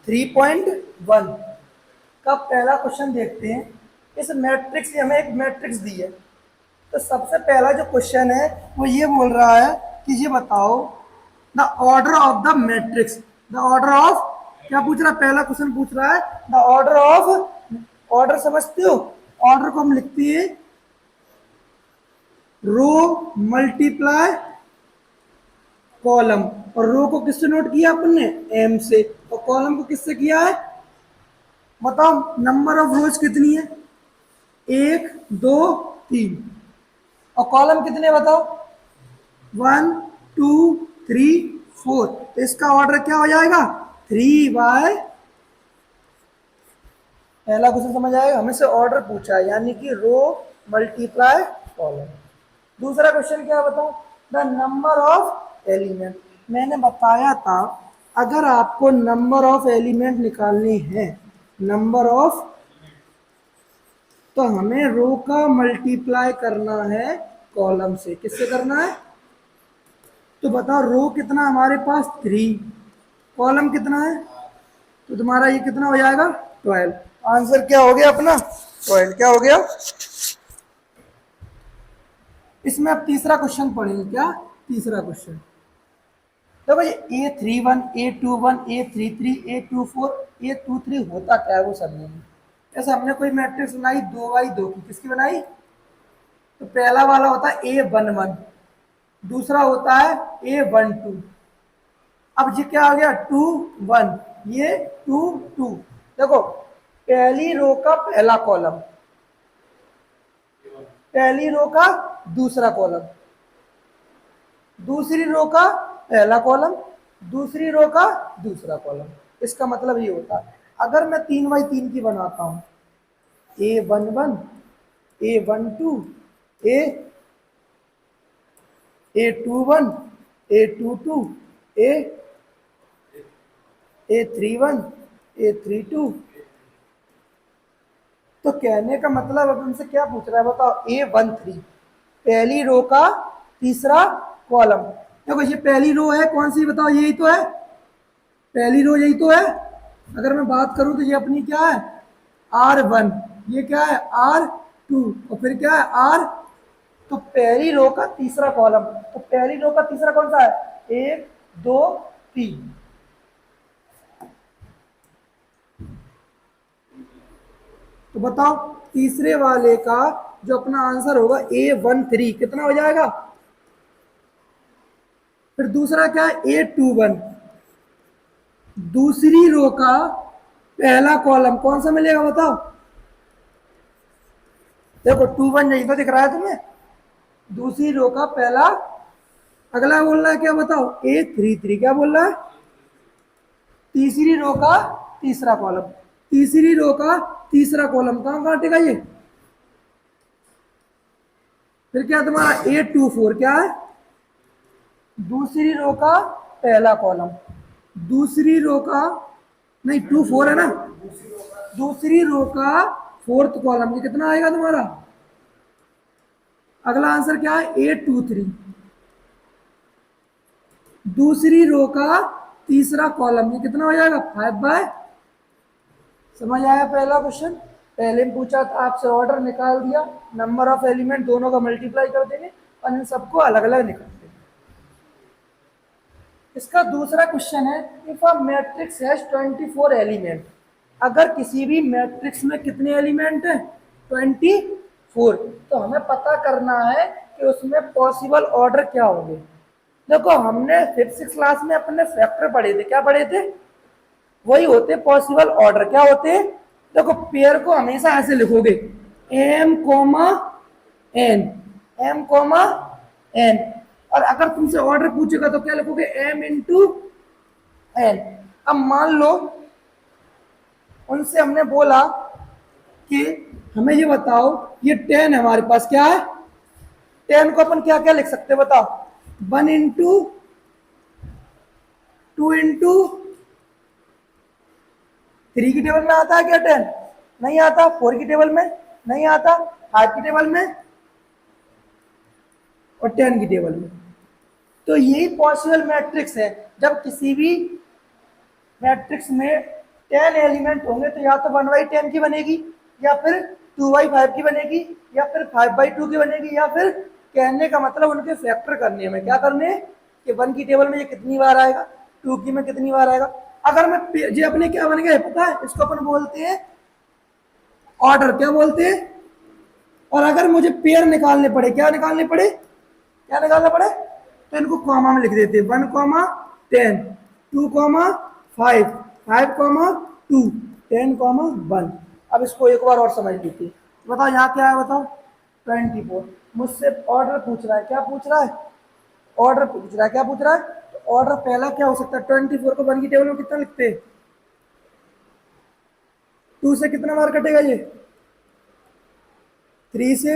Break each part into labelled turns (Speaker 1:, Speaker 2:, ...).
Speaker 1: 3.1 का पहला क्वेश्चन देखते हैं। इस मैट्रिक्स से हमें एक मैट्रिक्स दी है, तो सबसे पहला जो क्वेश्चन है वो ये बोल रहा है कि ये बताओ the order of the matrix. The order of क्या पूछ रहा है? पहला क्वेश्चन पूछ रहा है द ऑर्डर ऑफ। ऑर्डर समझते हो? ऑर्डर को हम लिखते हैं रो मल्टीप्लाई कॉलम, और रो को किससे नोट किया अपन ने? एम से। और कॉलम को किससे किया है? बताओ नंबर ऑफ रोज कितनी है? 1 2 3। और कॉलम कितने बताओ? 1 2 3 4। तो इसका ऑर्डर क्या हो जाएगा? 3/। पहला क्वेश्चन समझ आएगा? हमें से ऑर्डर पूछा है, यानी कि रो मल्टीप्लाई कॉलम। दूसरा क्वेश्चन क्या बताओ? The number of element. मैंने बताया था अगर आपको नंबर ऑफ एलिमेंट निकालने हैं, नंबर ऑफ, तो हमें रो का मल्टीप्लाई करना है कॉलम से। किससे करना है? तो बताओ रो कितना हमारे पास? 3। कॉलम कितना है? तो तुम्हारा ये कितना हो जाएगा? 12। आंसर क्या हो गया अपना? 12। क्या हो गया? इसमें अब तीसरा क्वेश्चन पढ़ेंगे। क्या तीसरा क्वेश्चन? तो भाई A31 A21 A33 A24 A23 होता क्या है वो समझेंगे। जैसे हमने कोई मैट्रिक्स बनाई 2/2 की, किसकी बनाई? तो पहला वाला होता है A11, दूसरा होता है A12। अब ये क्या आ गया? 2 1, ये 2 2। देखो पहली रो का पहला कॉलम, पहली रो का दूसरा कॉलम, दूसरी रो का पहला कॉलम, दूसरी रो का दूसरा कॉलम। इसका मतलब ये होता है अगर मैं 3/3 की बनाता हूं, A11 A12 A A21 A22 A A31 A32। तो कहने का मतलब अब उनसे क्या पूछ रहा है बताओ? A13 पहली रो का तीसरा कॉलम। देखो ये पहली रो है कौन सी बताओ? यही तो है पहली रो, यही तो है। अगर मैं बात करूं तो ये अपनी क्या है? R1। ये क्या है? R2। और फिर क्या है? R। तो पहली रो का तीसरा कॉलम, तो पहली रो का तीसरा कौन सा है? 1 2 3। तो बताओ तीसरे वाले का जो अपना आंसर होगा A13 कितना हो जाएगा? फिर दूसरा क्या है? A21। दूसरी रो का पहला कॉलम कौन सा मिलेगा बताओ? देखो 21 यही तो दिख रहा है तुम्हें। दूसरी रो का पहला, अगला बोल रहा है क्या बताओ? A33। क्या बोल रहा है? तीसरी रो का तीसरा कॉलम, तीसरी रो का तीसरा कॉलम कहां काटेगा ये? फिर क्या तुम्हारा A24 क्या है? दूसरी रो का पहला कॉलम, दूसरी रो का, नहीं 24 है ना, दूसरी रो का फोर्थ कॉलम। ये कितना आएगा तुम्हारा? अगला आंसर क्या है? A23। दूसरी रो का तीसरा कॉलम, ये कितना हो जाएगा? 5/। समझ आया पहला क्वेश्चन? पहले में पूछा था आपसे, ऑर्डर निकाल दिया, नंबर ऑफ एलिमेंट दोनों का मल्टीप्लाई कर देंगे और इन सबको अलग अलग निकाल देंगे। इसका दूसरा क्वेश्चन है if a matrix has 24 element. अगर किसी भी मैट्रिक्स में कितने एलिमेंट हैं? 24। तो हमें पता करना है कि उसमें पॉसिबल ऑर्डर क्या होंगे। देखो हमने फिफ्थ क्लास में अपने फैक्टर पढ़े थे। क्या पढ़े थे? वही होते पॉसिबल ऑर्डर। क्या होते हैं? देखो पेयर को हमेशा ऐसे लिखोगे m n, m n। और अगर तुमसे ऑर्डर पूछेगा तो क्या लिखोगे? m into n। अब मान लो उनसे हमने बोला कि हमें ये बताओ, ये 10 है हमारे पास। क्या है? 10 को अपन क्या क्या लिख सकते हैं बताओ? 1 इंटू 2 इंटू 3 की टेबल में आता है क्या 10? नहीं आता। 4 की टेबल में नहीं आता। 5 की टेबल में और 10 की टेबल में। तो यही पॉसिबल मैट्रिक्स है। जब किसी भी मैट्रिक्स में 10 एलिमेंट होंगे तो या तो 1/10 की बनेगी, या फिर 2/5 की बनेगी, या फिर 5/2 की बनेगी, या फिर कहने का मतलब उनके फैक्टर करने में क्या करने हैं कि 1 की टेबल में ये कितनी बार आएगा, 2 की में कितनी बार आएगा। अगर मैं ये अपने क्या बन गए पता है, इसको अपन बोलते हैं ऑर्डर, क्या बोलते हैं। और अगर मुझे पेयर निकालने पड़े, क्या निकालने पड़े, क्या निकालना पड़े, तो इनको कॉमा में लिख देते हैं, 1,10, 2,5, 5,2, 10,1। अब इसको एक बार और समझ लीजिए, बताओ यहाँ क्या है, बताओ 24। मुझसे ऑर्डर पूछ रहा है, क्या पूछ रहा है, ऑर्डर पूछ रहा है, क्या पूछ रहा है, तो ऑर्डर पहला क्या हो सकता है, 24 को 1 की टेबल में कितना लिखते हैं, 2 से कितना बार कटेगा ये, 3 से,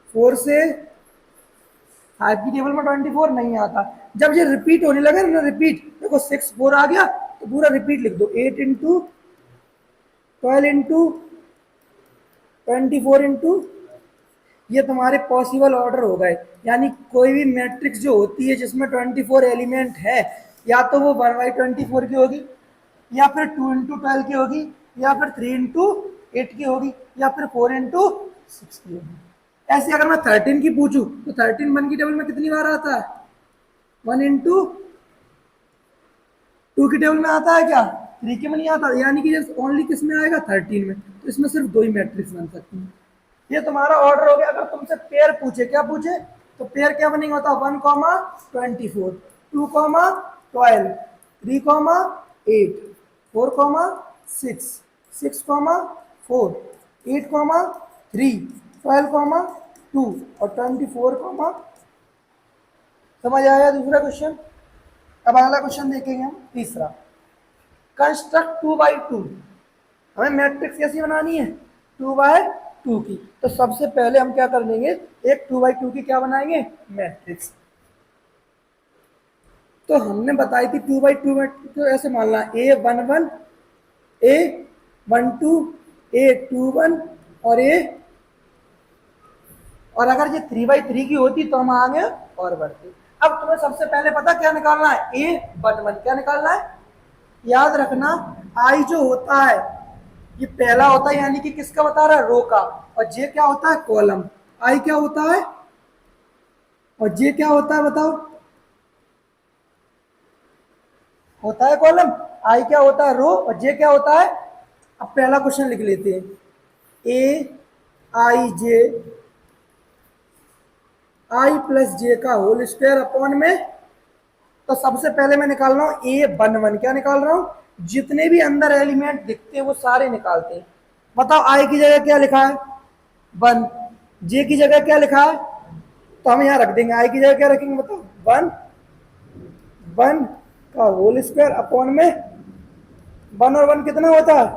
Speaker 1: 4 से, 5 की टेबल में 24 नहीं आता। जब ये रिपीट होने लगे ना, रिपीट देखो 6 4 आ गया तो पूरा रिपीट लिख दो, 8 इंटू 12 इंटू 24 इंटू, ये तुम्हारे पॉसिबल ऑर्डर हो गए। यानी कोई भी मैट्रिक्स जो होती है जिसमें 24 एलिमेंट है, या तो वो 1/24 की होगी, या फिर 2 इंटू 12 की होगी, या फिर 3 इंटू 8 की होगी, या फिर 4 इंटू 6 की होगी। ऐसे अगर मैं 13 की पूछूं तो 13 1 की टेबल में कितनी बार आता है, 1 इंटू 2 की टेबल में आता है क्या, 3 के में नहीं आता। यानी कि ओनली किस में आएगा, 13 में। तो इसमें सिर्फ 2 ही मैट्रिक्स बन सकती हैं। ये तुम्हारा ऑर्डर हो गया। अगर तुमसे पेयर पूछे, क्या पूछे, तो पेयर क्या बनेगा, होता 1,24, 2,12, 3,8, 4,6, 6,4, 8,3, 12,2 और 24, समझ आया दूसरा क्वेश्चन। अब अगला क्वेश्चन देखेंगे हम, तीसरा, कंस्ट्रक्ट 2/2। हमें मैट्रिक्स कैसी बनानी है, 2/2 की। तो सबसे पहले हम क्या कर लेंगे, एक 2/2 की क्या बनाएंगे, मैट्रिक्स। तो हमने बताई थी 2/2 में तो ऐसे मानना, A11, A12, A21 और और अगर ये 3/3 की होती तो हम आगे और बढ़ते। अब तुम्हें सबसे पहले पता क्या निकालना है, A11, क्या निकालना है, याद रखना आई जो होता है ये पहला होता है, यानी कि किसका बता रहा है, रो का। और जे क्या होता है, कॉलम। आई क्या होता है और जे क्या होता है, बताओ, होता है कॉलम। आई क्या होता है, रो, और जे क्या होता है। अब पहला क्वेश्चन लिख लेते हैं, A आई प्लस जे का होल स्क्वायर अपॉन में। तो सबसे पहले मैं निकाल रहा हूं A11, क्या निकाल रहा हूं, जितने भी अंदर एलिमेंट दिखते हैं वो सारे निकालते हैं। बताओ आई की जगह क्या लिखा है, 1, जे की जगह क्या लिखा है, तो हम यहां रख देंगे, आई की जगह क्या रखेंगे, बताओ 1, 1 का होल स्क्वायर अपॉन में 1 और 1 कितना होता है,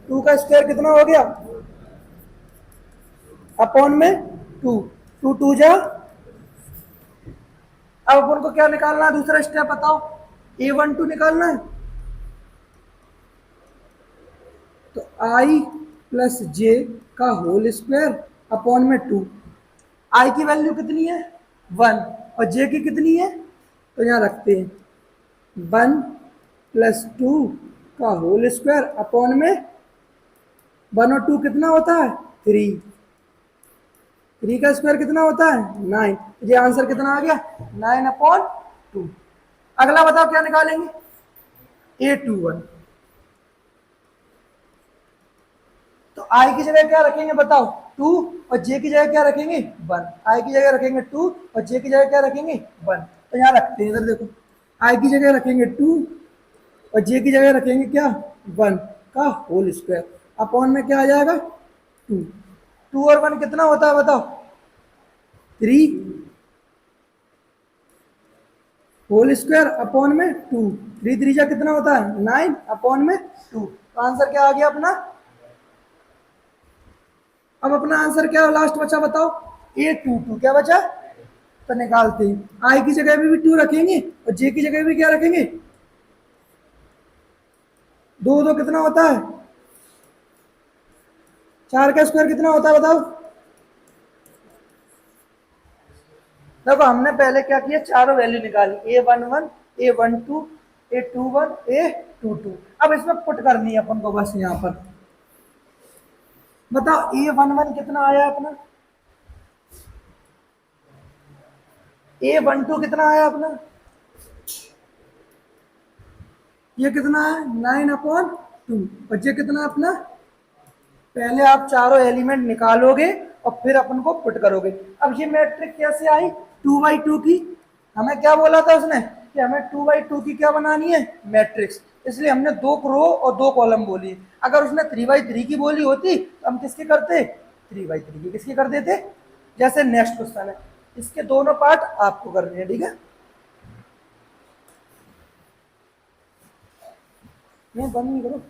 Speaker 1: 2 का स्क्वायर कितना हो गया, अपॉन में 2, 2 2 जा। अब अपन को क्या निकालना है, दूसरा स्टेप बताओ, A12 निकालना है। तो आई प्लस जे का होल स्क्वायर अपॉन में 2। आई की वैल्यू कितनी है, 1, और जे की कितनी है, तो यहां रखते हैं 1 प्लस 2 का होल स्क्वायर अपॉन में 1 और 2 कितना होता है, 3, 3 का स्क्वायर कितना होता है, 9। ये आंसर कितना आ गया, 9/2। अगला बताओ क्या निकालेंगे, A21। तो आई की जगह क्या रखेंगे, बताओ 2, और जे की जगह क्या रखेंगे, 1। आई की जगह रखेंगे 2 और जे की जगह क्या रखेंगे, 1। तो यहाँ रखते हैं, इधर देखो, आई की जगह रखेंगे 2 और जे की जगह रखेंगे क्या, 1 का होल स्क्वायर अपॉन में क्या आ जाएगा, 2। 2 और 1 कितना होता है, बताओ 3 होल स्क्वायर अपॉन में 2। 3 3 जा कितना होता है, 9 अपॉन में 2। तो आंसर क्या आ गया अपना। अब अपना आंसर क्या लास्ट बचा, बताओ, A22 क्या बचा। तो निकालते हैं, आई की जगह भी 2 रखेंगे और जे की जगह भी क्या रखेंगे, 2 2 कितना होता है, 4 का स्क्वायर कितना होता है, बताओ। देखो हमने पहले क्या किया, चारों वैल्यू निकाली, A11, A12, A21 A22। अब इसमें पुट करनी है अपन को बस यहाँ पर। बताओ A11 कितना आया अपना, A12 कितना आया अपना, ये कितना है 9/2। और ये कितना है अपना, पहले आप चारों एलिमेंट निकालोगे और फिर अपन को पुट करोगे। अब ये मैट्रिक्स कैसे आई, 2/2 की। हमें क्या बोला था उसने कि हमें 2/2 की क्या बनानी है, मैट्रिक्स। इसलिए हमने 2 रो और 2 कॉलम बोली। अगर उसने 3/3 की बोली होती तो हम किसकी करते, 3/3 की किसकी कर देते। जैसे नेक्स्ट क्वेश्चन है, इसके दोनों पार्ट आपको करने हैं, ठीक है। नहीं बंद नहीं करो।